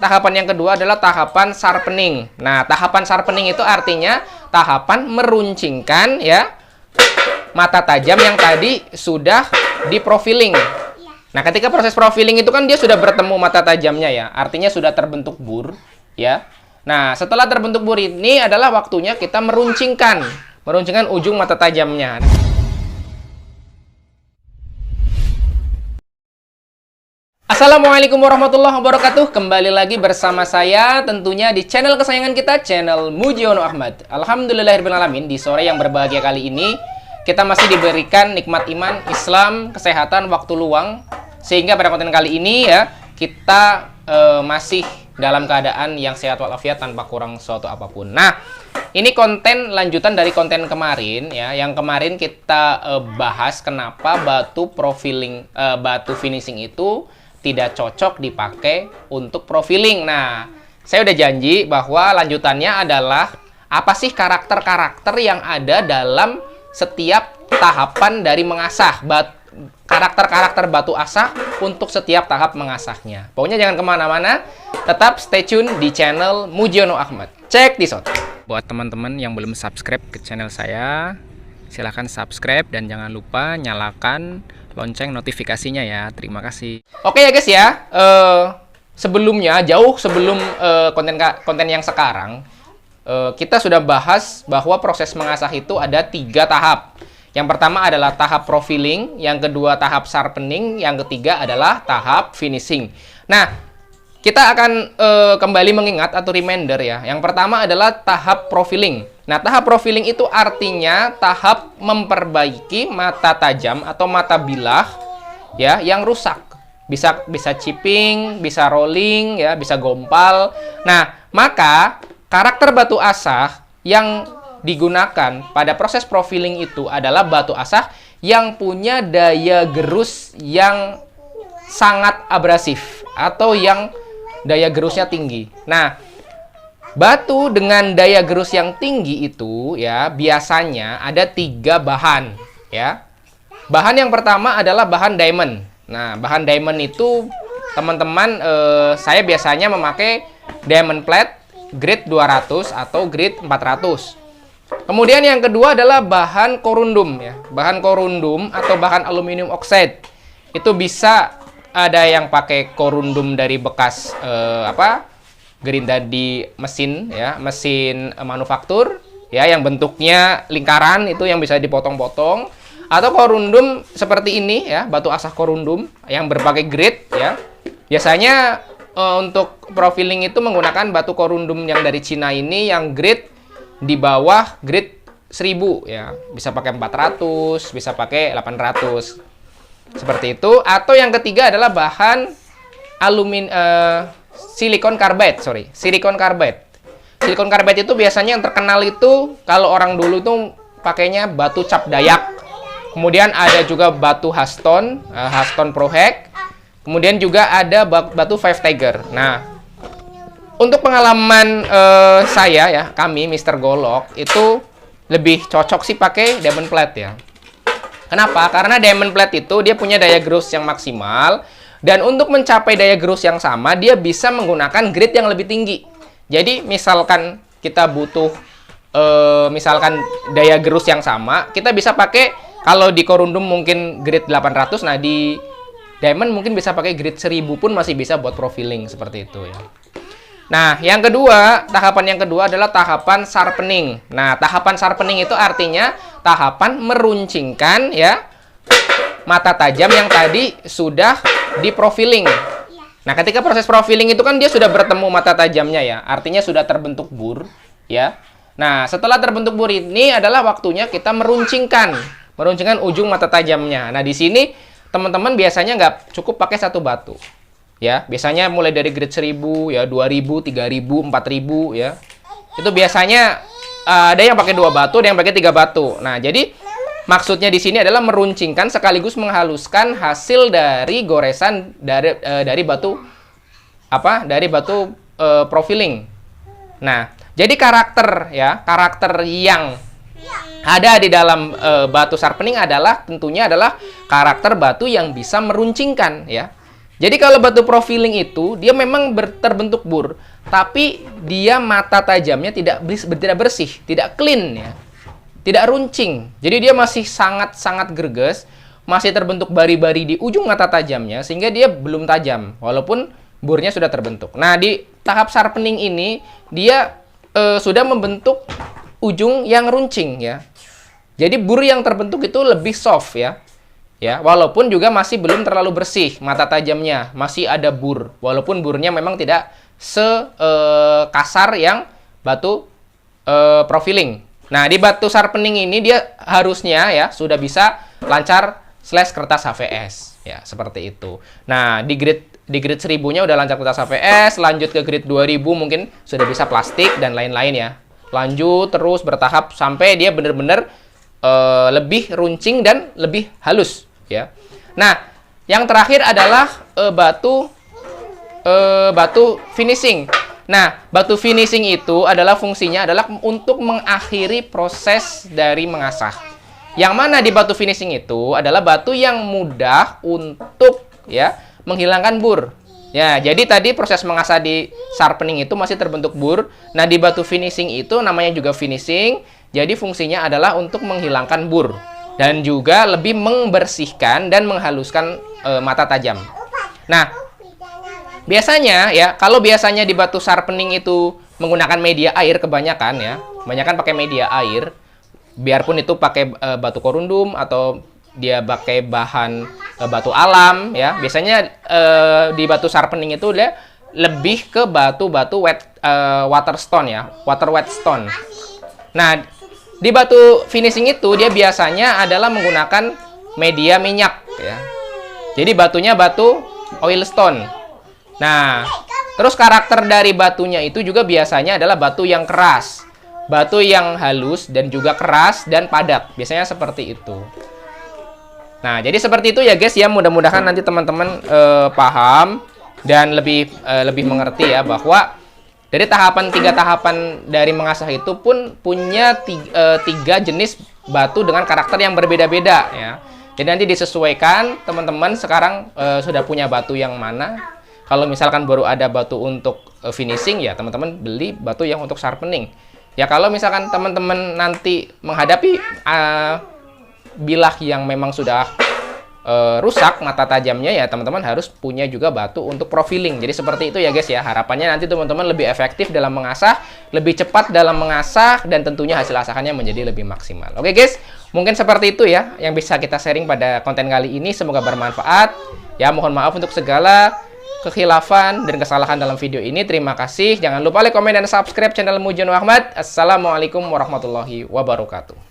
Tahapan yang kedua adalah tahapan sharpening. Nah, tahapan sharpening itu artinya tahapan meruncingkan ya mata tajam yang tadi sudah diprofiling. Nah, ketika proses profiling itu kan dia sudah bertemu mata tajamnya ya, artinya sudah terbentuk bur ya. Nah, setelah terbentuk bur ini adalah waktunya kita meruncingkan ujung mata tajamnya. Assalamualaikum warahmatullahi wabarakatuh. Kembali lagi bersama saya tentunya di channel kesayangan kita, channel Mujiono Ahmad. Alhamdulillahirrahmanirrahim. Di sore yang berbahagia kali ini kita masih diberikan nikmat iman, Islam, kesehatan, waktu luang. Sehingga pada konten kali ini ya kita masih dalam keadaan yang sehat walafiat tanpa kurang suatu apapun. Nah, ini konten lanjutan dari konten kemarin ya. Yang kemarin kita bahas kenapa batu finishing itu tidak cocok dipakai untuk profiling. Nah, saya udah janji bahwa lanjutannya adalah apa sih karakter-karakter yang ada dalam setiap tahapan dari mengasah karakter-karakter batu asah untuk setiap tahap mengasahnya. Pokoknya jangan kemana-mana, tetap stay tune di channel Mujiono Ahmad. Check this out. Buat teman-teman yang belum subscribe ke channel saya, silahkan subscribe dan jangan lupa nyalakan lonceng notifikasinya ya. Terima kasih. Oke ya guys ya, sebelumnya jauh sebelum konten yang sekarang, kita sudah bahas bahwa proses mengasah itu ada 3 tahap. Yang pertama adalah tahap profiling, yang kedua tahap sharpening, yang ketiga adalah tahap finishing. Nah, kita akan kembali mengingat atau reminder ya. Yang pertama adalah tahap profiling. Nah, tahap profiling itu artinya tahap memperbaiki mata tajam atau mata bilah ya yang rusak. Bisa chipping, bisa rolling ya, bisa gompal. Nah, maka karakter batu asah yang digunakan pada proses profiling itu adalah batu asah yang punya daya gerus yang sangat abrasif atau yang daya gerusnya tinggi. Nah, batu dengan daya gerus yang tinggi itu ya biasanya ada 3 bahan ya. Bahan yang pertama adalah bahan diamond. Nah, bahan diamond itu teman-teman saya biasanya memakai diamond plate grade 200 atau grade 400. Kemudian yang kedua adalah bahan korundum ya. Bahan korundum atau bahan aluminium oxide. Itu bisa ada yang pakai korundum dari bekas gerinda di mesin ya, mesin manufaktur ya yang bentuknya lingkaran itu yang bisa dipotong-potong, atau korundum seperti ini ya, batu asah korundum yang berbagai grade ya. Biasanya untuk profiling itu menggunakan batu korundum yang dari Cina ini yang grade di bawah grade 1000 ya. Bisa pakai 400, bisa pakai 800. Seperti itu. Atau yang ketiga adalah bahan silikon carbide, silikon carbide. Silikon carbide itu biasanya yang terkenal itu kalau orang dulu itu pakainya batu cap Dayak. Kemudian ada juga batu Haston Pro Hack. Kemudian juga ada batu Five Tiger. Nah, untuk pengalaman saya ya, kami Mr. Golok itu lebih cocok sih pakai diamond plate ya. Kenapa? Karena diamond plate itu dia punya daya gerus yang maksimal, dan untuk mencapai daya gerus yang sama dia bisa menggunakan grade yang lebih tinggi. Jadi misalkan kita butuh misalkan daya gerus yang sama, kita bisa pakai, kalau di korundum mungkin grade 800, nah di diamond mungkin bisa pakai grade 1000 pun masih bisa buat profiling seperti itu ya. Nah, tahapan yang kedua adalah tahapan sharpening. Nah, tahapan sharpening itu artinya tahapan meruncingkan ya mata tajam yang tadi sudah diprofiling. Nah, ketika proses profiling itu kan dia sudah bertemu mata tajamnya ya, artinya sudah terbentuk bur ya. Nah, setelah terbentuk bur ini adalah waktunya kita meruncingkan ujung mata tajamnya. Nah, di sini teman-teman biasanya nggak cukup pakai 1 batu. Ya, biasanya mulai dari grade 1000 ya, 2000, 3000, 4000 ya. Itu biasanya ada yang pakai 2 batu, ada yang pakai 3 batu. Nah, jadi maksudnya di sini adalah meruncingkan sekaligus menghaluskan hasil dari goresan dari batu profiling. Nah, jadi karakter yang ada di dalam batu sharpening adalah tentunya adalah karakter batu yang bisa meruncingkan ya. Jadi kalau batu profiling itu dia memang terbentuk bur, tapi dia mata tajamnya tidak bersih, tidak clean ya. Tidak runcing. Jadi dia masih sangat-sangat greges, masih terbentuk bari-bari di ujung mata tajamnya sehingga dia belum tajam walaupun burnya sudah terbentuk. Nah, di tahap sharpening ini dia sudah membentuk ujung yang runcing ya. Jadi bur yang terbentuk itu lebih soft ya. Ya, walaupun juga masih belum terlalu bersih mata tajamnya, masih ada bur. Walaupun burnya memang tidak sekasar yang batu profiling. Nah, di batu sharpening ini dia harusnya ya sudah bisa lancar slash kertas HVS. Ya, seperti itu. Nah, di grade 1000-nya udah lancar kertas HVS, lanjut ke grade 2000 mungkin sudah bisa plastik dan lain-lain ya. Lanjut terus bertahap sampai dia benar-benar lebih runcing dan lebih halus ya. Nah, yang terakhir adalah batu finishing. Nah, batu finishing itu adalah fungsinya adalah untuk mengakhiri proses dari mengasah. Yang mana di batu finishing itu adalah batu yang mudah untuk ya menghilangkan bur. Ya, jadi tadi proses mengasah di sharpening itu masih terbentuk bur. Nah, di batu finishing itu namanya juga finishing. Jadi fungsinya adalah untuk menghilangkan bur dan juga lebih membersihkan dan menghaluskan mata tajam. Nah, biasanya ya, kalau biasanya di batu sharpening itu menggunakan media air kebanyakan ya, kebanyakan pakai media air, biarpun itu pakai batu korundum atau dia pakai bahan batu alam ya. Biasanya di batu sharpening itu dia lebih ke batu-batu water stone ya, water wet stone. Nah, di batu finishing itu dia biasanya adalah menggunakan media minyak ya. Jadi batunya batu oil stone. Nah, terus karakter dari batunya itu juga biasanya adalah batu yang keras, batu yang halus dan juga keras dan padat. Biasanya seperti itu. Nah, jadi seperti itu ya guys ya. Mudah-mudahan nanti teman-teman paham dan lebih mengerti ya bahwa dari tiga tahapan dari mengasah itu pun punya tiga jenis batu dengan karakter yang berbeda-beda ya. Jadi nanti disesuaikan teman-teman sekarang sudah punya batu yang mana. Kalau misalkan baru ada batu untuk finishing ya teman-teman beli batu yang untuk sharpening. Ya kalau misalkan teman-teman nanti menghadapi bilah yang memang sudah rusak mata tajamnya ya teman-teman harus punya juga batu untuk profiling. Jadi seperti itu ya guys ya. Harapannya nanti teman-teman lebih efektif dalam mengasah, lebih cepat dalam mengasah dan tentunya hasil asahannya menjadi lebih maksimal. Oke guys, mungkin seperti itu ya yang bisa kita sharing pada konten kali ini. Semoga bermanfaat. Ya mohon maaf untuk segala kekhilafan dan kesalahan dalam video ini. Terima kasih. Jangan lupa like, komen, dan subscribe channel Mujiono Ahmad. Assalamualaikum warahmatullahi wabarakatuh.